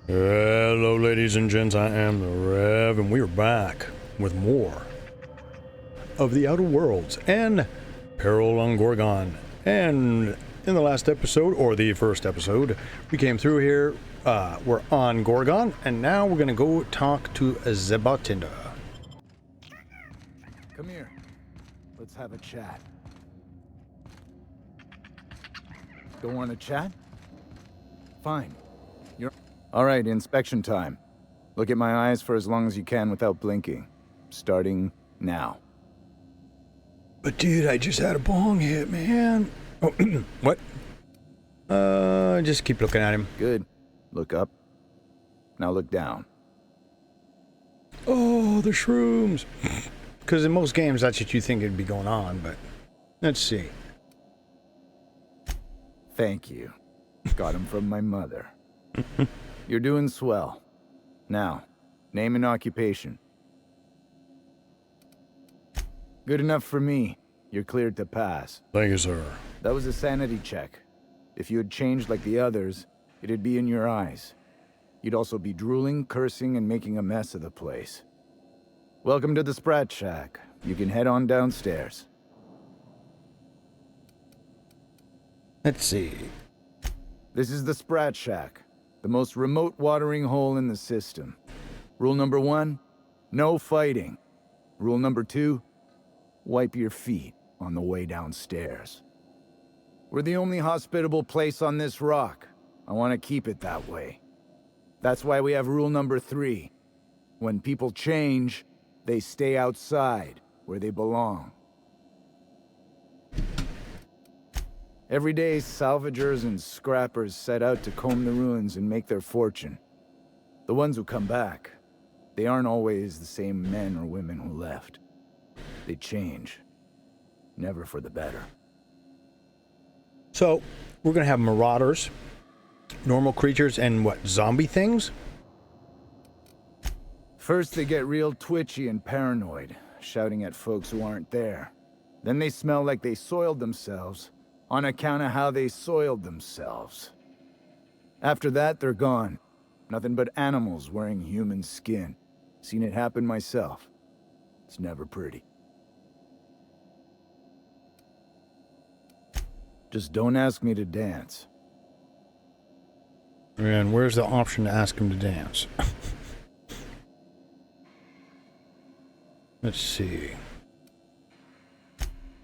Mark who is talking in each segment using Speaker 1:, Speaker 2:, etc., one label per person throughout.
Speaker 1: Hello ladies and gents, I am the Rev, and we are back with more of the Outer Worlds and Peril on Gorgon. And in the last episode, or the first episode, we came through here, we're on Gorgon, and now we're gonna go talk to Zebatinda.
Speaker 2: Come here, let's have a chat. Don't want to chat? Fine. Alright, inspection time. Look at my eyes for as long as you can without blinking. Starting now.
Speaker 1: But dude, I just had a bong hit, man. Oh, what? Just keep looking at him.
Speaker 2: Good. Look up. Now look down.
Speaker 1: Oh, the shrooms. Because in most games, that's what you think would be going on, but let's see.
Speaker 2: Thank you. Got him from my mother. You're doing swell. Now, name and occupation. Good enough for me. You're cleared to pass.
Speaker 1: Thank you, sir.
Speaker 2: That was a sanity check. If you had changed like the others, it'd be in your eyes. You'd also be drooling, cursing, and making a mess of the place. Welcome to the Sprat Shack. You can head on downstairs.
Speaker 1: Let's see.
Speaker 2: This is the Sprat Shack, the most remote watering hole in the system. Rule number 1, no fighting. Rule number 2, wipe your feet on the way downstairs. We're the only hospitable place on this rock. I want to keep it that way. That's why we have rule number 3. When people change, they stay outside, where they belong. Every day, salvagers and scrappers set out to comb the ruins and make their fortune. The ones who come back, they aren't always the same men or women who left. They change. Never for the better.
Speaker 1: So, we're going to have marauders, normal creatures, and what, zombie things?
Speaker 2: First, they get real twitchy and paranoid, shouting at folks who aren't there. Then they smell like they soiled themselves, on account of how they soiled themselves. After that, they're gone. Nothing but animals wearing human skin. Seen it happen myself. It's never pretty. Just don't ask me to dance.
Speaker 1: And where's the option to ask him to dance? Let's see.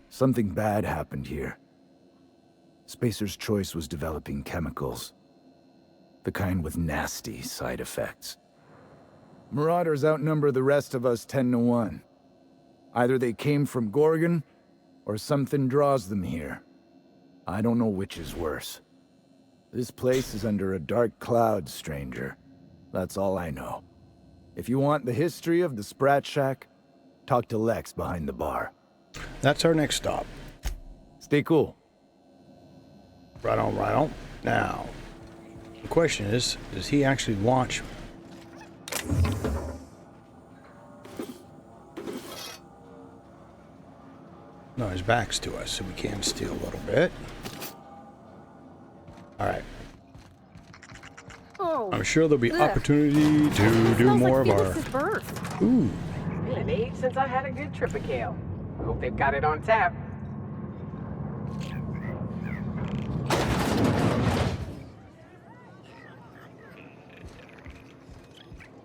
Speaker 2: Something bad happened here. Spacer's Choice was developing chemicals. The kind with nasty side effects. Marauders outnumber the rest of us 10 to 1. Either they came from Gorgon, or something draws them here. I don't know which is worse. This place is under a dark cloud, stranger. That's all I know. If you want the history of the Sprat Shack, talk to LEX behind the bar.
Speaker 1: That's our next stop.
Speaker 2: Stay cool.
Speaker 1: Right on, right on. Now, the question is, does he actually watch? No, his back's to us, so we can steal a little bit. Alright.
Speaker 3: Oh,
Speaker 1: I'm sure there'll be
Speaker 3: ugh.
Speaker 1: opportunity to do more
Speaker 3: like
Speaker 1: of our...
Speaker 3: Felix's birth.
Speaker 1: Ooh.
Speaker 4: It's been an age since I had a good trip of kale. Hope they've got it on tap.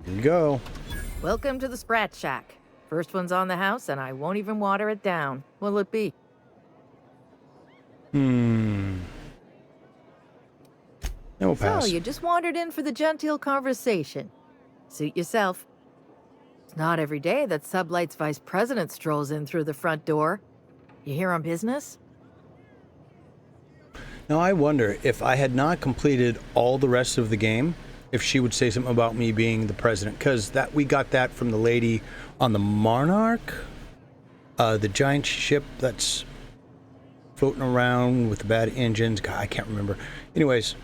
Speaker 1: Here we go.
Speaker 3: Welcome to the Sprat Shack. First one's on the house, and I won't even water it down. What'll it be?
Speaker 1: No pass.
Speaker 3: So, you just wandered in for the genteel conversation. Suit yourself. It's not every day that Sublight's vice president strolls in through the front door. You here on business?
Speaker 1: Now I wonder if I had not completed all the rest of the game, if she would say something about me being the president, because that we got that from the lady on the Monarch, the giant ship that's floating around with the bad engines. God, I can't remember. Anyways,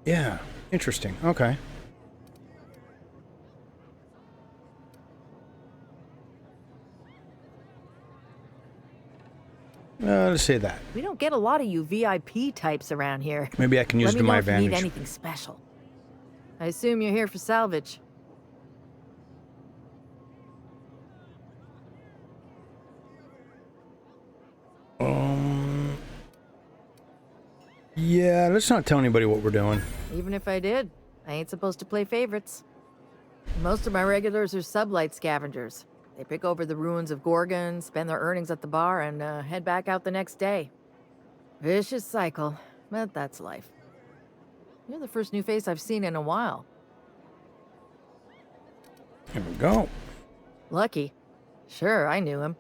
Speaker 1: yeah, interesting. Okay. Let's say that.
Speaker 3: We don't get a lot of you VIP types around here.
Speaker 1: Maybe I can use it to my
Speaker 3: Let me know if you
Speaker 1: advantage.
Speaker 3: need anything special. I assume you're here for salvage.
Speaker 1: Yeah, let's not tell anybody what we're doing.
Speaker 3: Even if I did, I ain't supposed to play favorites. Most of my regulars are sublight scavengers. They pick over the ruins of Gorgon, spend their earnings at the bar, and head back out the next day. Vicious cycle, but that's life. You're the first new face I've seen in a while.
Speaker 1: Here we go.
Speaker 3: Lucky. Sure, I knew him.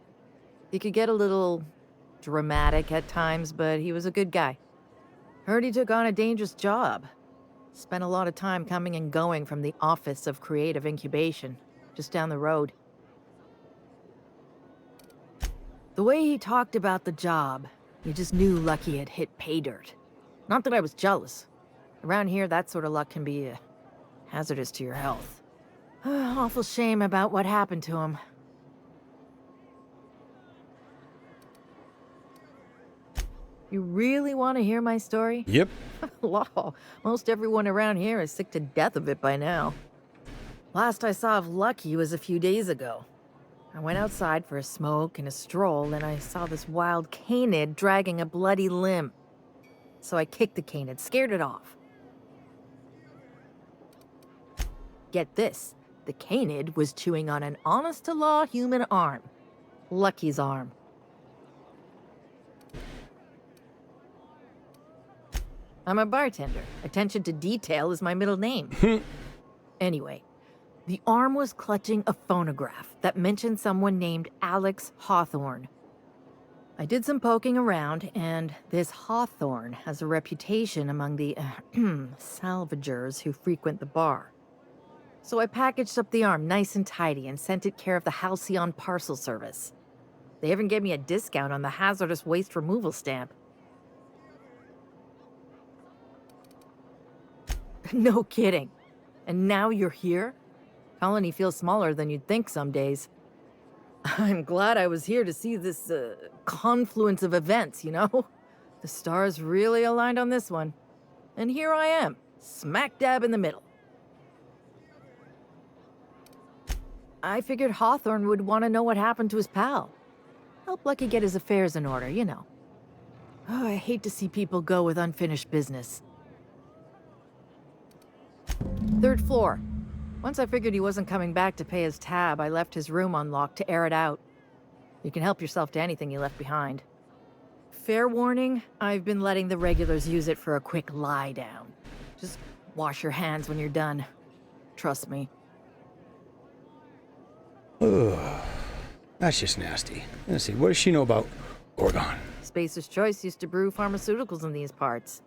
Speaker 3: He could get a little dramatic at times, but he was a good guy. Heard he took on a dangerous job. Spent a lot of time coming and going from the Office of Creative Incubation, just down the road. The way he talked about the job, you just knew Lucky had hit pay dirt. Not that I was jealous. Around here, that sort of luck can be hazardous to your health. Awful shame about what happened to him. You really want to hear my story?
Speaker 1: Yep.
Speaker 3: Law, most everyone around here is sick to death of it by now. Last I saw of Lucky was a few days ago. I went outside for a smoke and a stroll, and I saw this wild canid dragging a bloody limb. So I kicked the canid, scared it off. Get this, the canid was chewing on an honest-to-law human arm. Lucky's arm. I'm a bartender. Attention to detail is my middle name. Anyway, the arm was clutching a phonograph that mentioned someone named Alex Hawthorne. I did some poking around, and this Hawthorne has a reputation among the salvagers who frequent the bar. So I packaged up the arm nice and tidy and sent it care of the Halcyon parcel service. They even gave me a discount on the hazardous waste removal stamp. No kidding. And now you're here? Colony feels smaller than you'd think some days. I'm glad I was here to see this confluence of events, you know? The stars really aligned on this one. And here I am, smack dab in the middle. I figured Hawthorne would want to know what happened to his pal. Help Lucky get his affairs in order, you know. Oh, I hate to see people go with unfinished business. 3rd floor. Once I figured he wasn't coming back to pay his tab, I left his room unlocked to air it out. You can help yourself to anything you left behind. Fair warning, I've been letting the regulars use it for a quick lie down. Just wash your hands when you're done. Trust me.
Speaker 1: Ugh. That's just nasty. Let's see, what does she know about Gorgon?
Speaker 3: Spacer's Choice used to brew pharmaceuticals in these parts.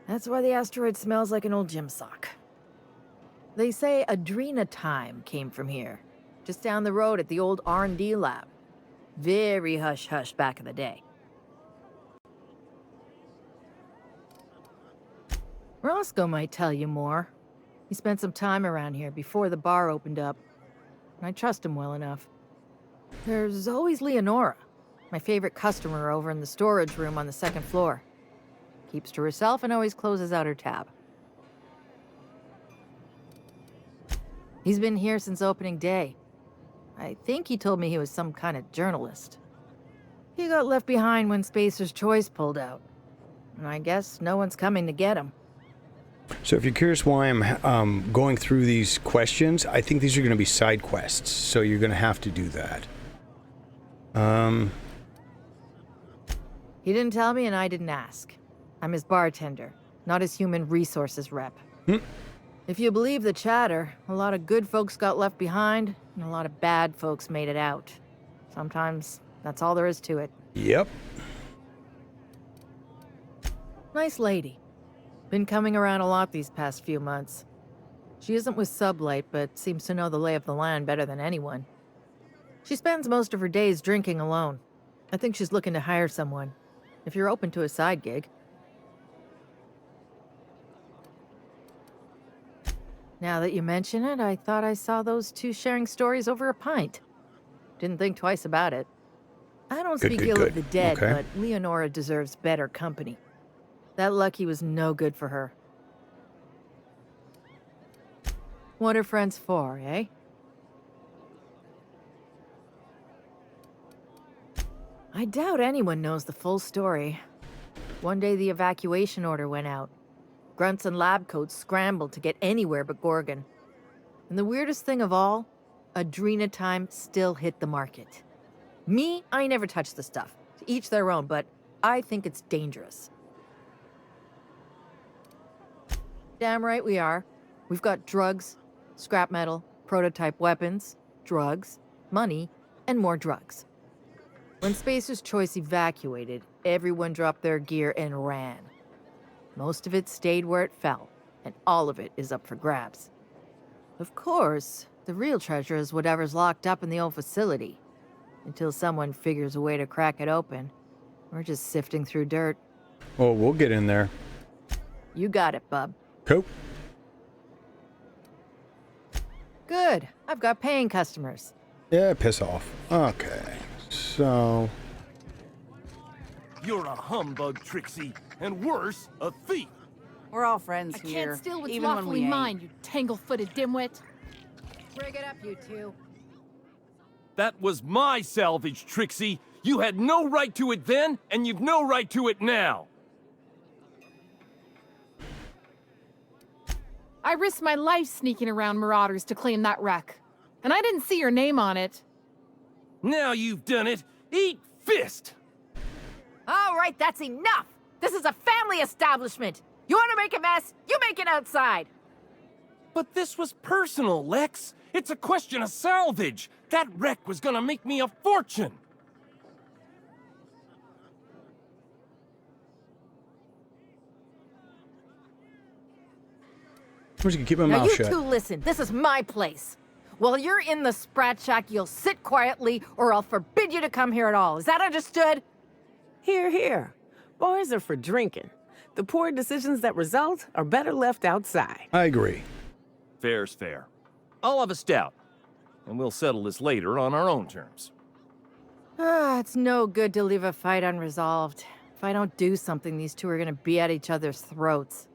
Speaker 3: That's why the asteroid smells like an old gym sock. They say Adrenatime came from here, just down the road at the old R&D lab. Very hush-hush back in the day. Roscoe might tell you more. He spent some time around here before the bar opened up, and I trust him well enough. There's always Leonora, my favorite customer over in the storage room on the 2nd floor. Keeps to herself and always closes out her tab. He's been here since opening day. I think he told me he was some kind of journalist. He got left behind when Spacer's Choice pulled out. And I guess no one's coming to get him.
Speaker 1: So if you're curious why I'm going through these questions, I think these are going to be side quests. So you're going to have to do that.
Speaker 3: He didn't tell me and I didn't ask. I'm his bartender, not his human resources rep. If you believe the chatter, a lot of good folks got left behind, and a lot of bad folks made it out. Sometimes that's all there is to it.
Speaker 1: Yep.
Speaker 3: Nice lady. Been coming around a lot these past few months. She isn't with Sublight, but seems to know the lay of the land better than anyone. She spends most of her days drinking alone. I think she's looking to hire someone, if you're open to a side gig. Now that you mention it, I thought I saw those two sharing stories over a pint. Didn't think twice about it. I don't speak ill of the dead,
Speaker 1: Okay.
Speaker 3: but Leonora deserves better company. That Lucky was no good for her. What are friends for, eh? I doubt anyone knows the full story. One day the evacuation order went out. Grunts and lab coats scrambled to get anywhere but Gorgon. And the weirdest thing of all, Adrenatime still hit the market. Me, I never touched the stuff. To each their own, but I think it's dangerous. Damn right we are. We've got drugs, scrap metal, prototype weapons, drugs, money, and more drugs. When Spacer's Choice evacuated, everyone dropped their gear and ran. Most of it stayed where it fell, and all of it is up for grabs. Of course, the real treasure is whatever's locked up in the old facility. Until someone figures a way to crack it open, we're just sifting through dirt.
Speaker 1: Oh, we'll get in there.
Speaker 3: You got it, bub.
Speaker 1: Cool.
Speaker 3: Good. I've got paying customers.
Speaker 1: Yeah, piss off. Okay, so...
Speaker 5: You're a humbug, Trixie, and worse, a thief.
Speaker 6: We're all friends
Speaker 7: I
Speaker 6: here,
Speaker 7: can't steal what's
Speaker 6: even when
Speaker 7: lawfully
Speaker 6: we ain't.
Speaker 7: mine, you tangle-footed dimwit.
Speaker 3: Bring it up, you two.
Speaker 5: That was my salvage, Trixie. You had no right to it then, and you've no right to it now.
Speaker 7: I risked my life sneaking around Marauders to claim that wreck. And I didn't see your name on it.
Speaker 5: Now you've done it. Eat fist!
Speaker 3: All right, that's enough! This is a family establishment! You want to make a mess? You make it outside!
Speaker 5: But this was personal, Lex. It's a question of salvage. That wreck was gonna make me a fortune.
Speaker 1: I'm just gonna keep my
Speaker 3: Now
Speaker 1: mouth
Speaker 3: you
Speaker 1: shut.
Speaker 3: two listen, this is my place. While you're in the Sprat Shack, you'll sit quietly or I'll forbid you to come here at all. Is that understood?
Speaker 4: Here, here. Bars are for drinking. The poor decisions that result are better left outside.
Speaker 1: I agree.
Speaker 5: Fair's fair. I'll have a stout, and we'll settle this later on our own terms.
Speaker 3: It's no good to leave a fight unresolved. If I don't do something, these two are gonna be at each other's throats.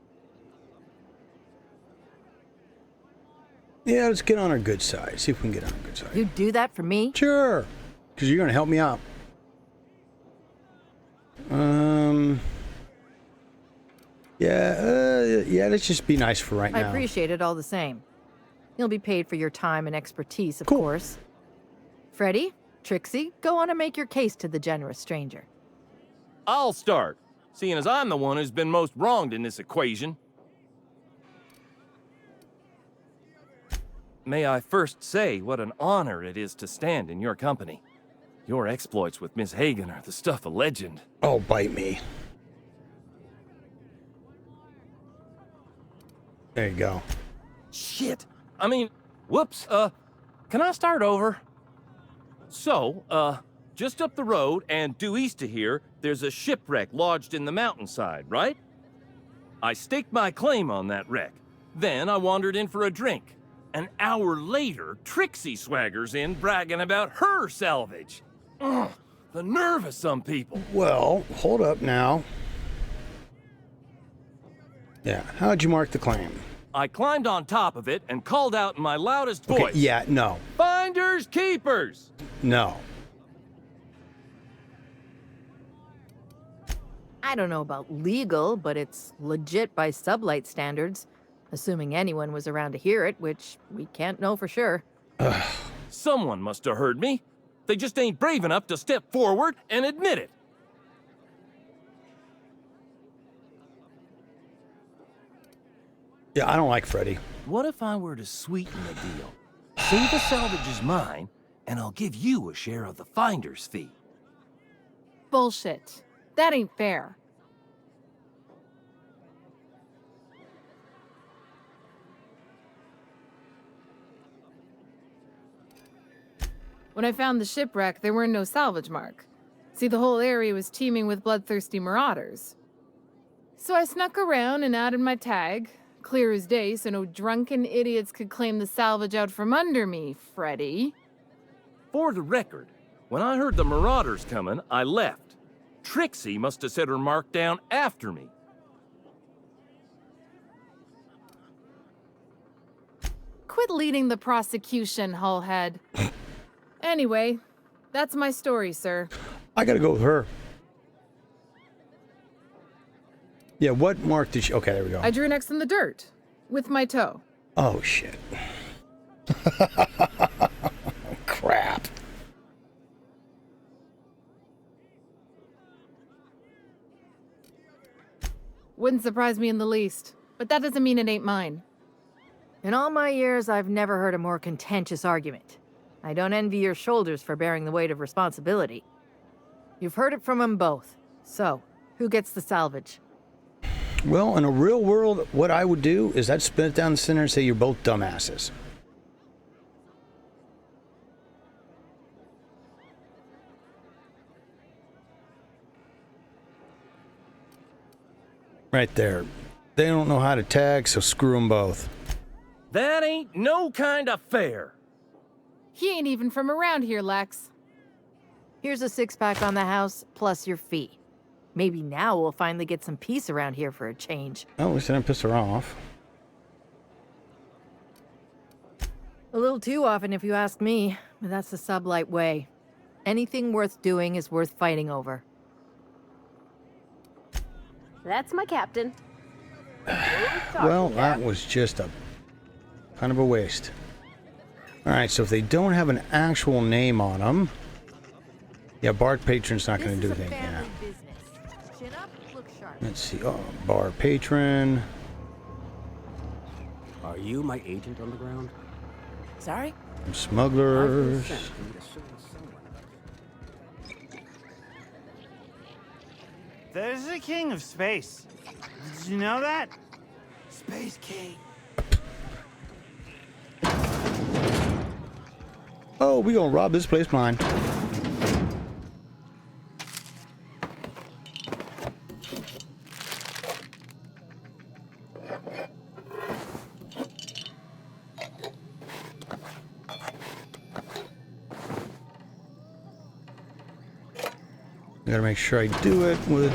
Speaker 1: Yeah, let's get on our good side. See if we can get on our good side.
Speaker 3: You do that for me?
Speaker 1: Sure. Because you're going to help me out. Yeah, let's just be nice for right
Speaker 3: I
Speaker 1: now.
Speaker 3: appreciate it all the same. You'll be paid for your time and expertise, of
Speaker 1: Cool.
Speaker 3: course. Freddy, Trixie, go on and make your case to the generous stranger.
Speaker 5: I'll start, seeing as I'm the one who's been most wronged in this equation. May I first say what an honor it is to stand in your company. Your exploits with Miss Hagen are the stuff of legend.
Speaker 1: Oh, bite me. There you go.
Speaker 5: Shit. I mean, whoops, can I start over? So, just up the road and due east of here, there's a shipwreck lodged in the mountainside, right? I staked my claim on that wreck. Then I wandered in for a drink. An hour later, Trixie swaggers in bragging about her salvage. Ugh, the nerve of some people.
Speaker 1: Well, hold up now. Yeah, how'd you mark the claim?
Speaker 5: I climbed on top of it and called out in my loudest
Speaker 1: Okay,
Speaker 5: voice.
Speaker 1: yeah, no.
Speaker 5: Finders keepers!
Speaker 1: No.
Speaker 3: I don't know about legal, but it's legit by sublight standards. Assuming anyone was around to hear it, which we can't know for sure.
Speaker 5: Someone must have heard me. They just ain't brave enough to step forward and admit it.
Speaker 1: Yeah, I don't like Freddy.
Speaker 5: What if I were to sweeten the deal? Say the salvage is mine, and I'll give you a share of the finder's fee.
Speaker 7: Bullshit. That ain't fair. When I found the shipwreck, there were no salvage mark. See, the whole area was teeming with bloodthirsty marauders. So I snuck around and added my tag, clear as day so no drunken idiots could claim the salvage out from under me, Freddy.
Speaker 5: For the record, when I heard the marauders coming, I left. Trixie must have set her mark down after me.
Speaker 7: quit leading the prosecution, Hullhead. Anyway, that's my story, sir.
Speaker 1: I gotta go with her. Yeah, what mark did she... Okay, there we go.
Speaker 7: I drew an X in the dirt with my toe.
Speaker 1: Oh, shit. Crap.
Speaker 7: Wouldn't surprise me in the least, but that doesn't mean it ain't mine.
Speaker 3: In all my years, I've never heard a more contentious argument. I don't envy your shoulders for bearing the weight of responsibility. You've heard it from them both. So, who gets the salvage?
Speaker 1: Well, in a real world, what I would do is I'd spin it down the center and say you're both dumbasses. Right there. They don't know how to tag, so screw them both.
Speaker 5: That ain't no kind of fair.
Speaker 7: He ain't even from around here, Lex.
Speaker 3: Here's a 6-pack on the house, plus your fee. Maybe now we'll finally get some peace around here for a change.
Speaker 1: Oh, at least I didn't piss her off.
Speaker 3: A little too often, if you ask me, but that's the sublight way. Anything worth doing is worth fighting over.
Speaker 6: That's my captain.
Speaker 1: Well, that was just a kind of a waste. Alright, so if they don't have an actual name on them... Yeah, Bard Patron's not going to do anything. Yeah.
Speaker 3: Chin up, look sharp.
Speaker 1: Let's see. Oh, Bar Patron.
Speaker 8: Are you my agent on the ground?
Speaker 6: Sorry?
Speaker 1: Some smugglers.
Speaker 9: There's a king of space. Did you know that? Space king.
Speaker 1: Oh, we gonna rob this place blind. I gotta make sure I do it with,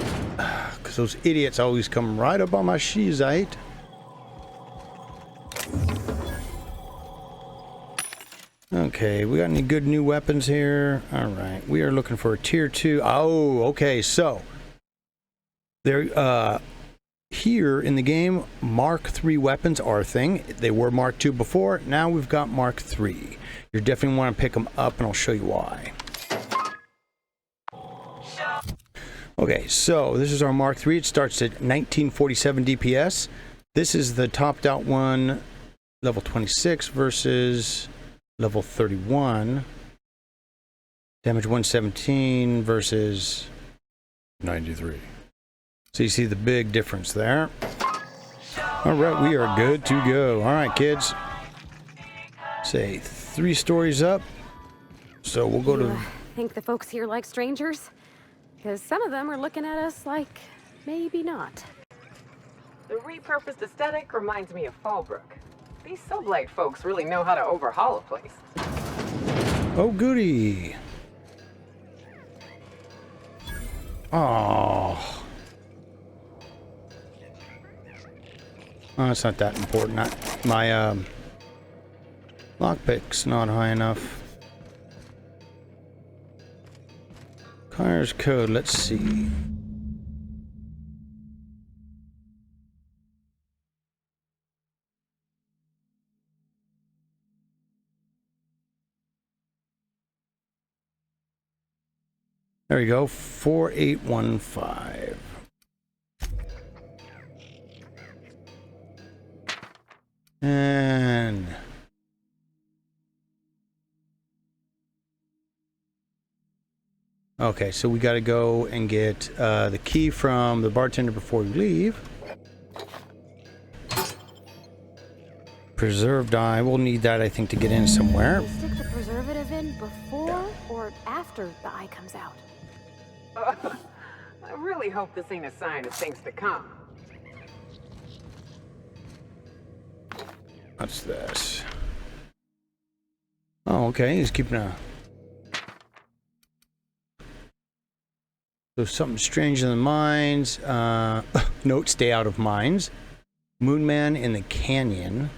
Speaker 1: because those idiots always come right up on my shizite. Okay, we got any good new weapons here? All right, we are looking for a tier 2. Oh, okay, so there, here in the game, Mark III weapons are a thing. They were Mark II before. Now we've got Mark III. You definitely want to pick them up, and I'll show you why. Okay, so this is our Mark III. It starts at 1947 DPS. This is the topped out one, level 26 versus level 31. Damage 117 versus 93. So you see the big difference there. All right, we are good to go. All right, kids. Say 3 stories up. So we'll go to...
Speaker 6: Think the folks here like strangers? Because some of them are looking at us like, maybe not.
Speaker 4: The repurposed aesthetic reminds me of Fallbrook. These sublight folks really know how to overhaul a place.
Speaker 1: Oh, goody. Oh. Oh, it's not that important. My lockpick's not high enough. Car's code, let's see. There we go, 4815. And okay, so we got to go and get the key from the bartender before we leave. Preserved eye. We'll need that, I think, to get in somewhere.
Speaker 6: Do you stick the preservative in before or after the eye comes out?
Speaker 4: I really hope this ain't a sign of things to come.
Speaker 1: What's this? Oh, okay. He's keeping a... So something strange in the mines. Note, stay out of mines. Moonman in the canyon.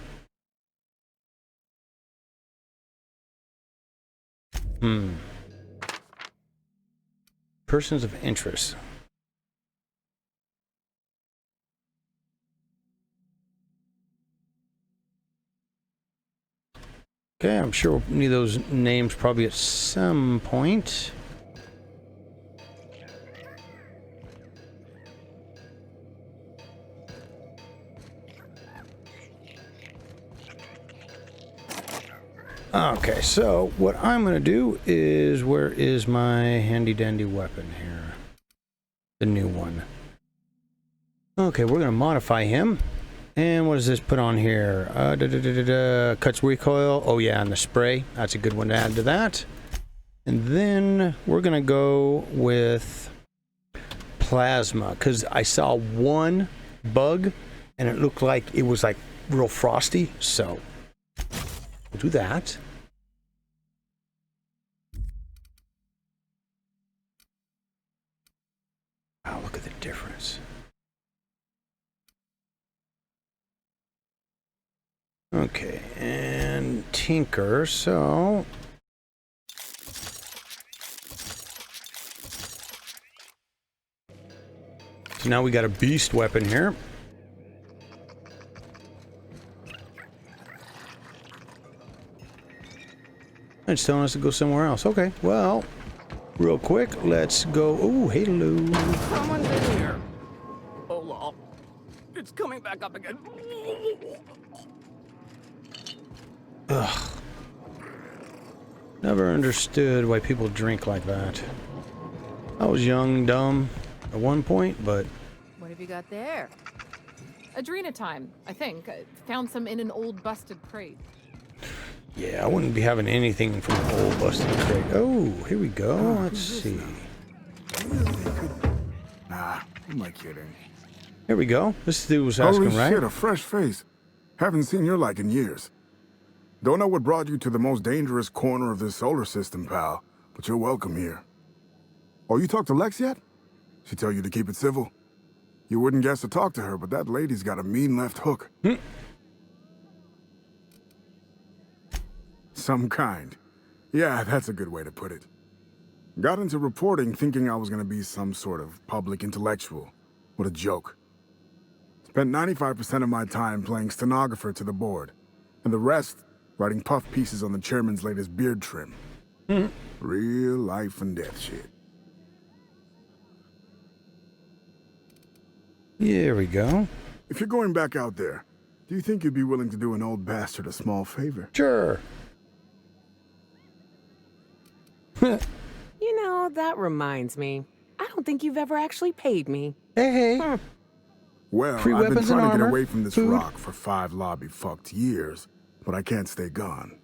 Speaker 1: Persons of interest. Okay, I'm sure we'll need those names probably at some point. Okay, so what I'm going to do is, where is my handy dandy weapon here? The new one. Okay, we're going to modify him. And what does this put on here? Cuts recoil. Oh yeah, and the spray. That's a good one to add to that. And then we're going to go with plasma, because I saw one bug and it looked like it was like real frosty. So we'll do that. Wow, look at the difference. Okay, and tinker, so now we got a beast weapon here. It's telling us to go somewhere else. Okay, well, real quick, let's go. Oh, hello.
Speaker 8: Someone's in here. Oh, lol. It's coming back up again.
Speaker 1: Ugh. Never understood why people drink like that. I was young, dumb at one point, but...
Speaker 3: What have you got there?
Speaker 7: Adrenatime, I think. I found some in an old busted crate.
Speaker 1: Yeah, I wouldn't be having anything from an old busted crate. Oh, here we go. Let's see.
Speaker 10: Nah, who am I kidding?
Speaker 1: Here we go. This dude was asking,
Speaker 10: Holy
Speaker 1: right?
Speaker 10: shit, a fresh face. Haven't seen your like in years. Don't know what brought you to the most dangerous corner of this solar system, pal, but you're welcome here. Oh, you talked to Lex yet? She tell you to keep it civil? You wouldn't guess to talk to her, but that lady's got a mean left hook. Some kind. Yeah, that's a good way to put it. Got into reporting thinking I was gonna be some sort of public intellectual. What a joke. Spent 95% of my time playing stenographer to the board, and the rest writing puff pieces on the chairman's latest beard trim. Real life and death shit.
Speaker 1: Here we go.
Speaker 10: If you're going back out there, do you think you'd be willing to do an old bastard a small favor?
Speaker 1: Sure.
Speaker 4: You know, that reminds me. I don't think you've ever actually paid me.
Speaker 1: Hey.
Speaker 10: Well,
Speaker 1: Free
Speaker 10: I've been
Speaker 1: weapons and
Speaker 10: trying to get
Speaker 1: armor,
Speaker 10: away from this
Speaker 1: food.
Speaker 10: rock for 5 lobby-fucked years, but I can't stay gone.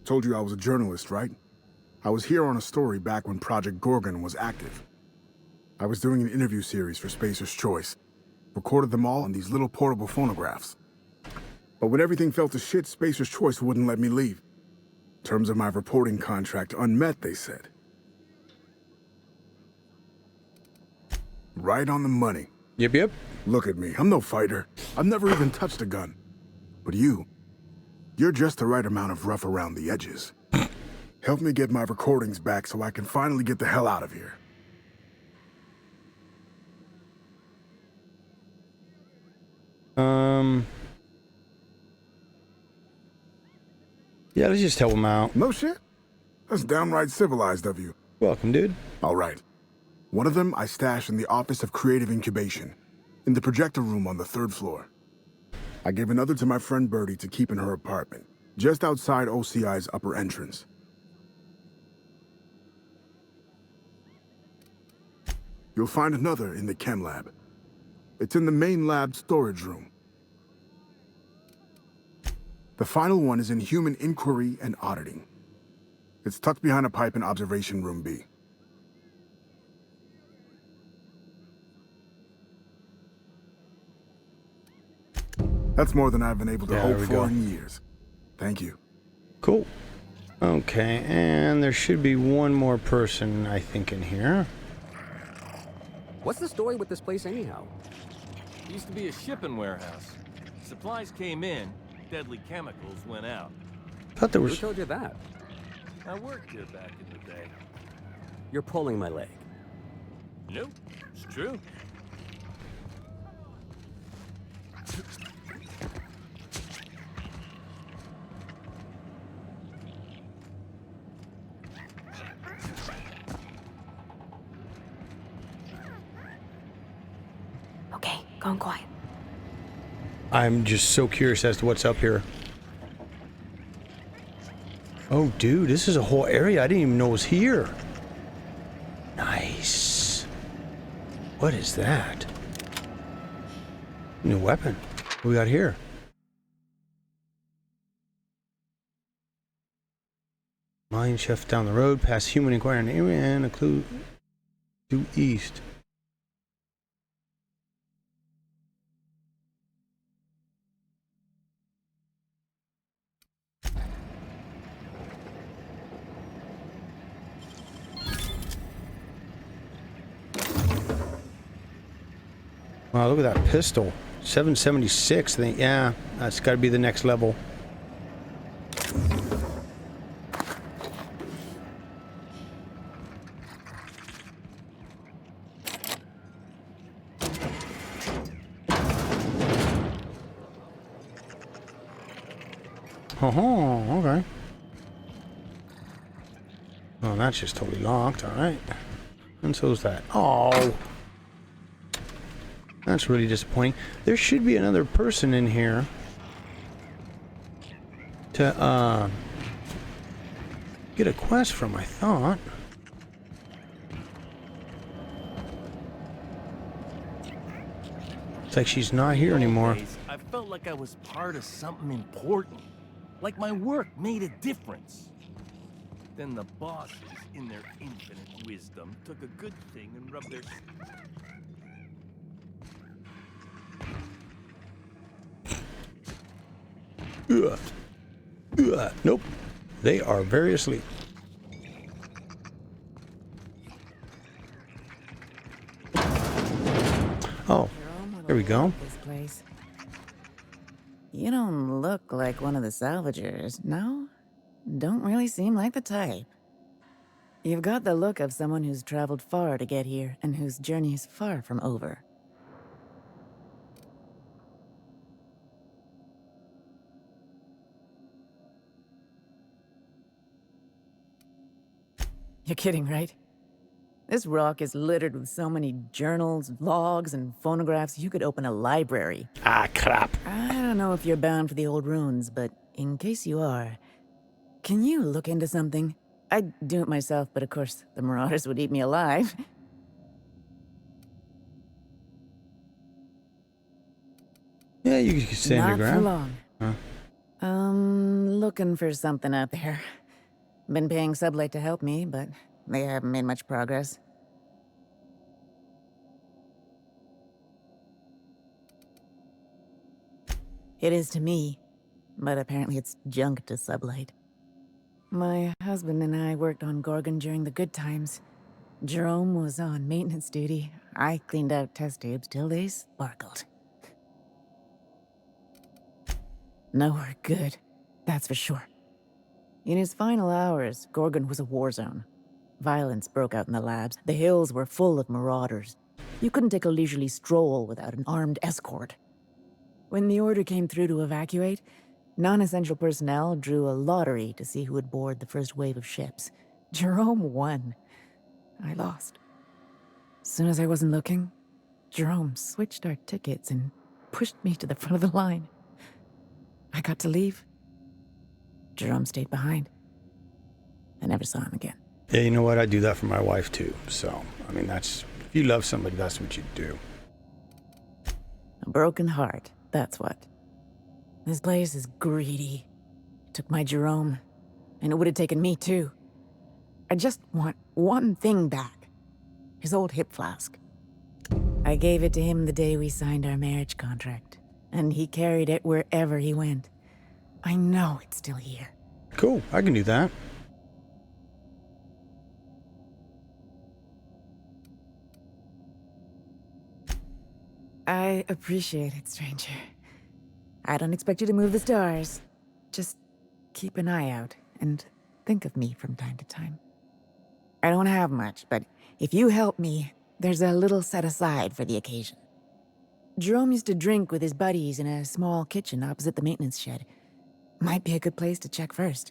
Speaker 10: Told you I was a journalist, right? I was here on a story back when Project Gorgon was active. I was doing an interview series for Spacer's Choice. Recorded them all on these little portable phonographs. But when everything fell to shit, Spacer's Choice wouldn't let me leave. Terms of my reporting contract unmet, they said. Right on the money.
Speaker 1: Yep.
Speaker 10: Look at me, I'm no fighter. I've never even touched a gun. But you're just the right amount of rough around the edges. Help me get my recordings back so I can finally get the hell out of here.
Speaker 1: Yeah, let's just help him out.
Speaker 10: No shit? That's downright civilized of you.
Speaker 1: Welcome, dude.
Speaker 10: All right. One of them I stashed in the Office of Creative Incubation, in the projector room on the 3rd floor. I gave another to my friend Birdie to keep in her apartment, just outside OCI's upper entrance. You'll find another in the chem lab. It's in the main lab storage room. The final one is in human inquiry and auditing. It's tucked behind a pipe in observation room B. That's more than I've been able to
Speaker 1: Yeah, there
Speaker 10: hope
Speaker 1: we
Speaker 10: for
Speaker 1: go.
Speaker 10: in years. Thank you.
Speaker 1: Cool. Okay, and there should be one more person, I think, in here.
Speaker 8: What's the story with this place anyhow?
Speaker 5: Used to be a shipping warehouse. Supplies came in, deadly chemicals went out.
Speaker 1: I thought there
Speaker 8: Who
Speaker 1: was.
Speaker 8: told you that?
Speaker 5: I worked here back in the day.
Speaker 8: You're pulling my leg.
Speaker 5: Nope, it's true.
Speaker 6: Okay, going quiet.
Speaker 1: I'm just so curious as to what's up here. Oh, dude, this is a whole area I didn't even know was here. Nice. What is that? New weapon. What we got here? Mine shaft down the road, past human inquiry area, and a clue due east. Wow, look at that pistol. 776. Yeah, that's got to be the next level. Oh, okay. Oh, that's just totally locked. All right. And so's that. Oh. That's really disappointing. There should be another person in here to get a quest from, I thought. It's like she's not here anymore.
Speaker 5: I felt like I was part of something important. Like my work made a difference. Then the bosses, in their infinite wisdom, took a good thing and rubbed their...
Speaker 1: Nope. They are very asleep. Oh, here we go.
Speaker 11: This place. You don't look like one of the salvagers, no? Don't really seem like the type. You've got the look of someone who's traveled far to get here and whose journey is far from over. You're kidding, right? This rock is littered with so many journals, logs, and phonographs you could open a library.
Speaker 1: Ah, crap.
Speaker 11: I don't know if you're bound for the old ruins, but in case you are, can you look into something? I'd do it myself, but of course, the marauders would eat me alive.
Speaker 1: Yeah, you can stand your ground.
Speaker 11: Not for long.
Speaker 1: Huh?
Speaker 11: Looking for something out there. Been paying Sublight to help me, but they haven't made much progress. It is to me, but apparently it's junk to Sublight. My husband and I worked on Gorgon during the good times. Jerome was on maintenance duty. I cleaned out test tubes till they sparkled. Nowhere good, that's for sure. In his final hours, Gorgon was a war zone. Violence broke out in the labs. The hills were full of marauders. You couldn't take a leisurely stroll without an armed escort. When the order came through to evacuate, non-essential personnel drew a lottery to see who would board the first wave of ships. Jerome won. I lost. As soon as I wasn't looking, Jerome switched our tickets and pushed me to the front of the line. I got to leave. Jerome stayed behind. I never saw him again.
Speaker 1: Yeah, you know what? I do that for my wife too. So, I mean, that's, if you love somebody, that's what you do.
Speaker 11: A broken heart, that's what. This place is greedy. It took my Jerome, and it would have taken me too. I just want one thing back. His old hip flask. I gave it to him the day we signed our marriage contract, and he carried it wherever he went. I know it's still here.
Speaker 1: Cool, I can do that.
Speaker 11: I appreciate it, stranger. I don't expect you to move the stars. Just keep an eye out and think of me from time to time. I don't have much, but if you help me, there's a little set aside for the occasion. Jerome used to drink with his buddies in a small kitchen opposite the maintenance shed. Might be a good place to check first.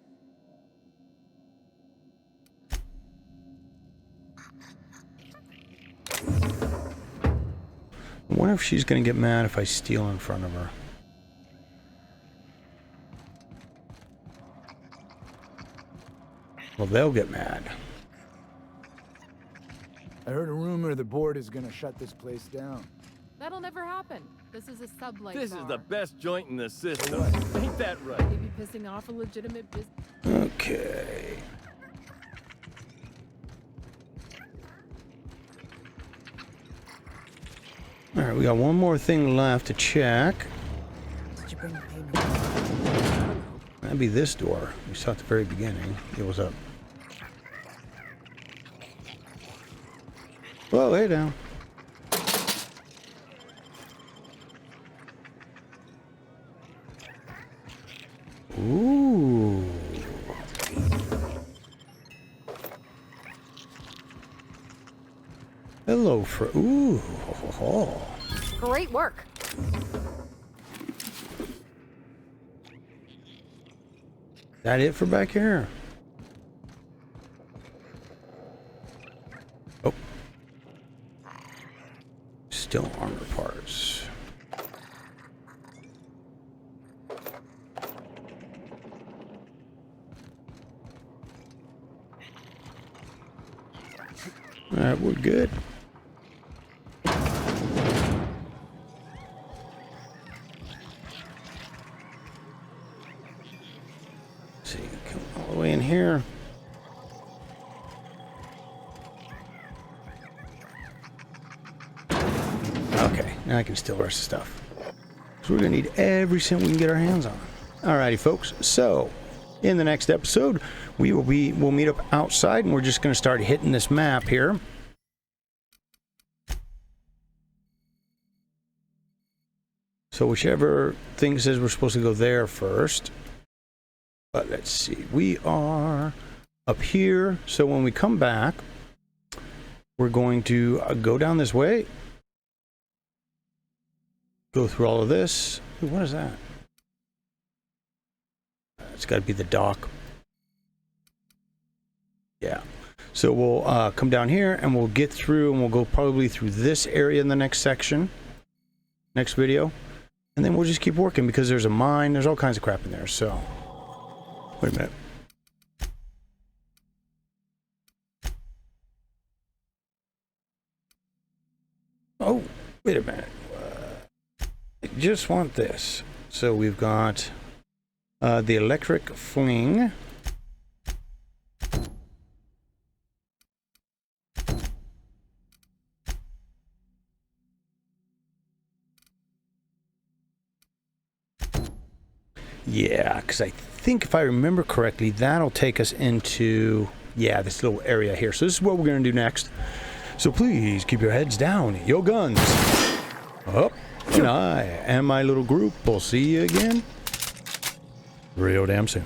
Speaker 1: I wonder if she's gonna get mad if I steal in front of her. Well, they'll get mad.
Speaker 2: I heard a rumor the board is gonna shut this place down.
Speaker 7: That'll never happen. This is a sublight
Speaker 5: This
Speaker 7: bar.
Speaker 5: is the best joint in the system. Ain't that right?
Speaker 7: Maybe pissing off a legitimate business.
Speaker 1: Okay. All right, we got one more thing left to check.
Speaker 11: Did you bring the payment?
Speaker 1: That'd be this door we saw at the very beginning. It was up. Whoa, lay down. Ooh. Hello, ooh.
Speaker 6: Great work.
Speaker 1: That it for back here? Oh. Still armor parts. Alright, we're good. Let's see, come all the way in here. Okay, now I can steal the rest of the stuff. So we're gonna need every cent we can get our hands on. Alrighty, folks. So, in the next episode, we'll meet up outside, and we're just gonna start hitting this map here. So whichever thing says we're supposed to go there first. But let's see, we are up here. So when we come back, we're going to go down this way. Go through all of this. Ooh, what is that? It's got to be the dock. Yeah. So we'll come down here and we'll get through, and we'll go probably through this area in the next section, next video. And then we'll just keep working because there's a mine. There's all kinds of crap in there. So, wait a minute. Oh, wait a minute. I just want this. So we've got the electric fling. Yeah, because I think if I remember correctly, that'll take us into, yeah, this little area here. So this is what we're going to do next. So please keep your heads down, your guns up, and I and my little group will see you again real damn soon.